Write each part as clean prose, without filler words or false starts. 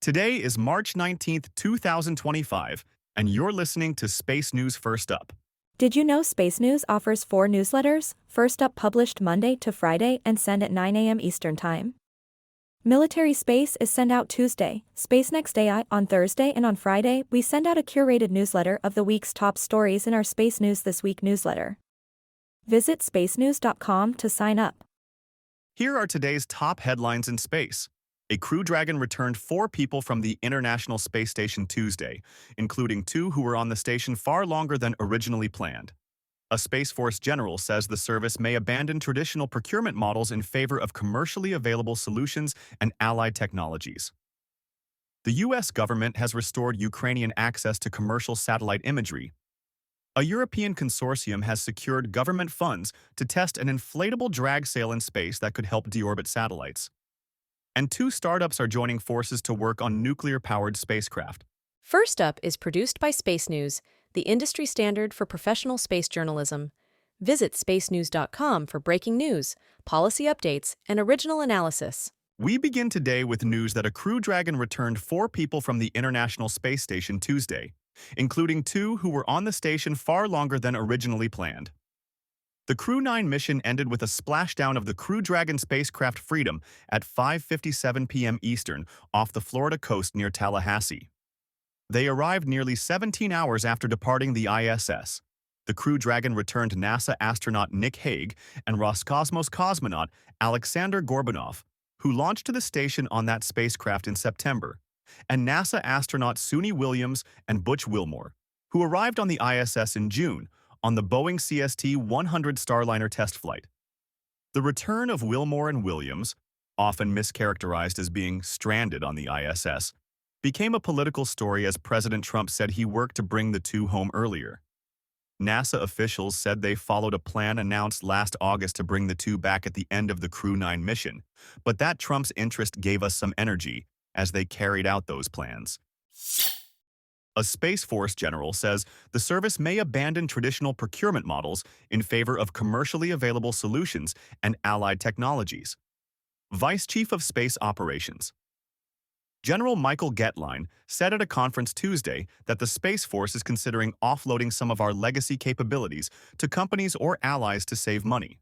Today is March 19th, 2025, and you're listening to Space News First Up. Did you know Space News offers 4 newsletters, First Up published Monday to Friday and sent at 9 a.m. Eastern Time? Military Space is sent out Tuesday, Space Next AI on Thursday, and on Friday we send out a curated newsletter of the week's top stories in our Space News This Week newsletter. Visit spacenews.com to sign up. Here are today's top headlines in space. A Crew Dragon returned 4 people from the International Space Station Tuesday, including 2 who were on the station far longer than originally planned. A Space Force general says the service may abandon traditional procurement models in favor of commercially available solutions and allied technologies. The U.S. government has restored Ukrainian access to commercial satellite imagery. A European consortium has secured government funds to test an inflatable drag sail in space that could help deorbit satellites. And 2 startups are joining forces to work on nuclear-powered spacecraft. First Up is produced by Space News, the industry standard for professional space journalism. Visit spacenews.com for breaking news, policy updates, and original analysis. We begin today with news that a Crew Dragon returned 4 people from the International Space Station Tuesday, including 2 who were on the station far longer than originally planned. The Crew 9 mission ended with a splashdown of the Crew Dragon spacecraft Freedom at 5:57 p.m. Eastern off the Florida coast near Tallahassee. They arrived nearly 17 hours after departing the ISS. The Crew Dragon returned NASA astronaut Nick Hague and Roscosmos cosmonaut Alexander Gorbanov, who launched to the station on that spacecraft in September, and NASA astronaut Suni Williams and Butch Wilmore, who arrived on the ISS in June, on the Boeing CST-100 Starliner test flight. The return of Wilmore and Williams, often mischaracterized as being stranded on the ISS, became a political story as President Trump said he worked to bring the 2 home earlier. NASA officials said they followed a plan announced last August to bring the 2 back at the end of the Crew 9 mission, but that Trump's interest gave us some energy as they carried out those plans. A Space Force general says the service may abandon traditional procurement models in favor of commercially available solutions and allied technologies. Vice Chief of Space Operations General Michael Getline said at a conference Tuesday that the Space Force is considering offloading some of our legacy capabilities to companies or allies to save money.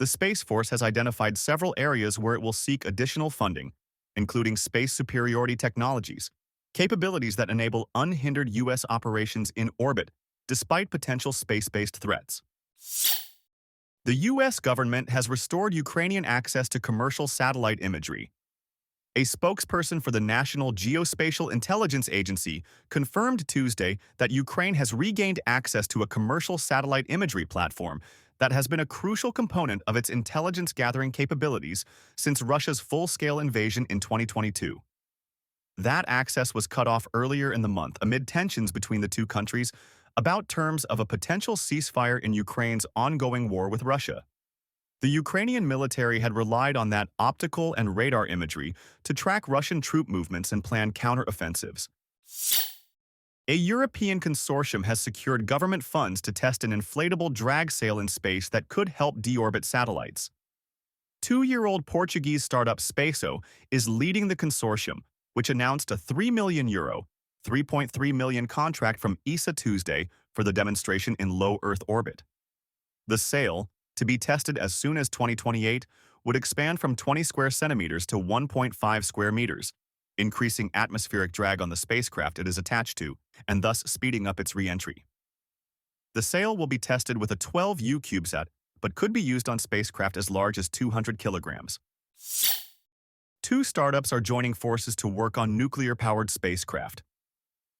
The Space Force has identified several areas where it will seek additional funding, including space superiority technologies, capabilities that enable unhindered U.S. operations in orbit despite potential space-based threats. The U.S. government has restored Ukrainian access to commercial satellite imagery. A spokesperson for the National Geospatial Intelligence Agency confirmed Tuesday that Ukraine has regained access to a commercial satellite imagery platform that has been a crucial component of its intelligence-gathering capabilities since Russia's full-scale invasion in 2022. That access was cut off earlier in the month amid tensions between the 2 countries about terms of a potential ceasefire in Ukraine's ongoing war with Russia. The Ukrainian military had relied on that optical and radar imagery to track Russian troop movements and plan counteroffensives. A European consortium has secured government funds to test an inflatable drag sail in space that could help deorbit satellites. 2-year-old Portuguese startup Spaço is leading the consortium, which announced a €3 million, $3.3 million contract from ESA Tuesday for the demonstration in low Earth orbit. The sail, to be tested as soon as 2028, would expand from 20 square centimeters to 1.5 square meters, increasing atmospheric drag on the spacecraft it is attached to, and thus speeding up its re-entry. The sail will be tested with a 12U CubeSat, but could be used on spacecraft as large as 200 kilograms. 2 startups are joining forces to work on nuclear-powered spacecraft.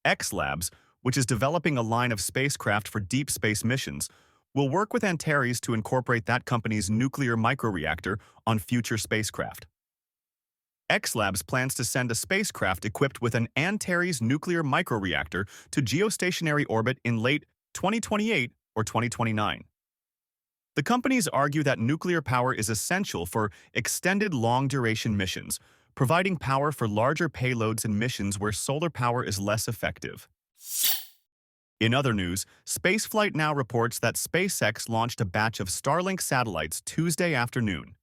X Labs, which is developing a line of spacecraft for deep space missions, will work with Antares to incorporate that company's nuclear microreactor on future spacecraft. X Labs plans to send a spacecraft equipped with an Antares nuclear microreactor to geostationary orbit in late 2028 or 2029. The companies argue that nuclear power is essential for extended long-duration missions, providing power for larger payloads and missions where solar power is less effective. In other news, Spaceflight Now reports that SpaceX launched a batch of Starlink satellites Tuesday afternoon.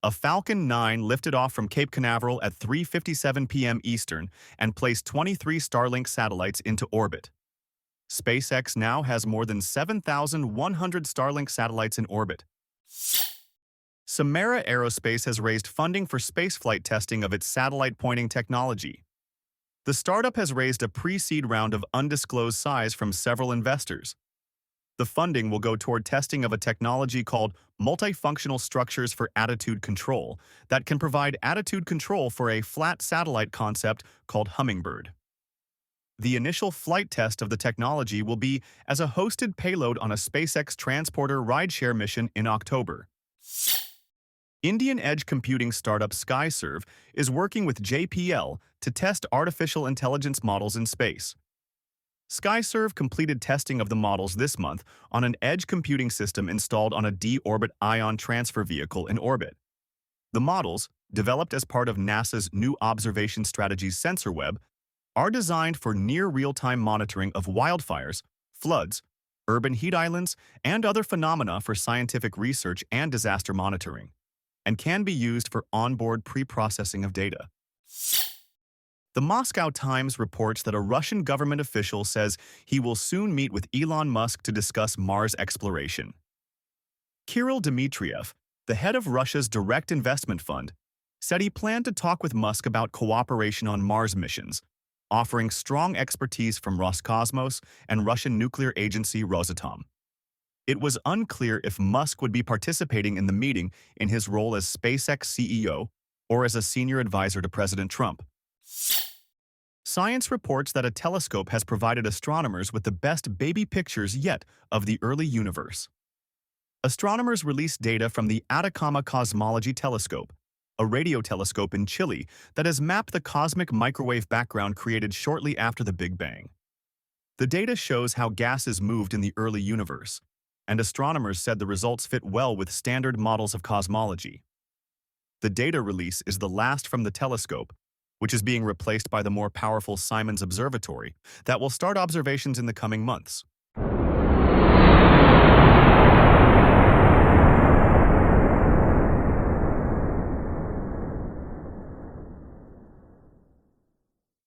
A Falcon 9 lifted off from Cape Canaveral at 3:57 p.m. Eastern and placed 23 Starlink satellites into orbit. SpaceX now has more than 7,100 Starlink satellites in orbit. Samara Aerospace has raised funding for spaceflight testing of its satellite pointing technology. The startup has raised a pre-seed round of undisclosed size from several investors. The funding will go toward testing of a technology called multifunctional structures for attitude control that can provide attitude control for a flat satellite concept called Hummingbird. The initial flight test of the technology will be as a hosted payload on a SpaceX transporter rideshare mission in October. Indian edge computing startup SkyServe is working with JPL to test artificial intelligence models in space. SkyServe completed testing of the models this month on an edge computing system installed on a D-orbit ion transfer vehicle in orbit. The models, developed as part of NASA's New Observation Strategies sensor web, are designed for near real-time monitoring of wildfires, floods, urban heat islands, and other phenomena for scientific research and disaster monitoring, and can be used for onboard pre-processing of data. The Moscow Times reports that a Russian government official says he will soon meet with Elon Musk to discuss Mars exploration. Kirill Dmitriev, the head of Russia's direct investment fund, said he planned to talk with Musk about cooperation on Mars missions, offering strong expertise from Roscosmos and Russian nuclear agency Rosatom. It was unclear if Musk would be participating in the meeting in his role as SpaceX CEO or as a senior advisor to President Trump. Science reports that a telescope has provided astronomers with the best baby pictures yet of the early universe. Astronomers released data from the Atacama Cosmology Telescope, a radio telescope in Chile that has mapped the cosmic microwave background created shortly after the Big Bang. The data shows how gases moved in the early universe, and astronomers said the results fit well with standard models of cosmology. The data release is the last from the telescope, which is being replaced by the more powerful Simons Observatory that will start observations in the coming months.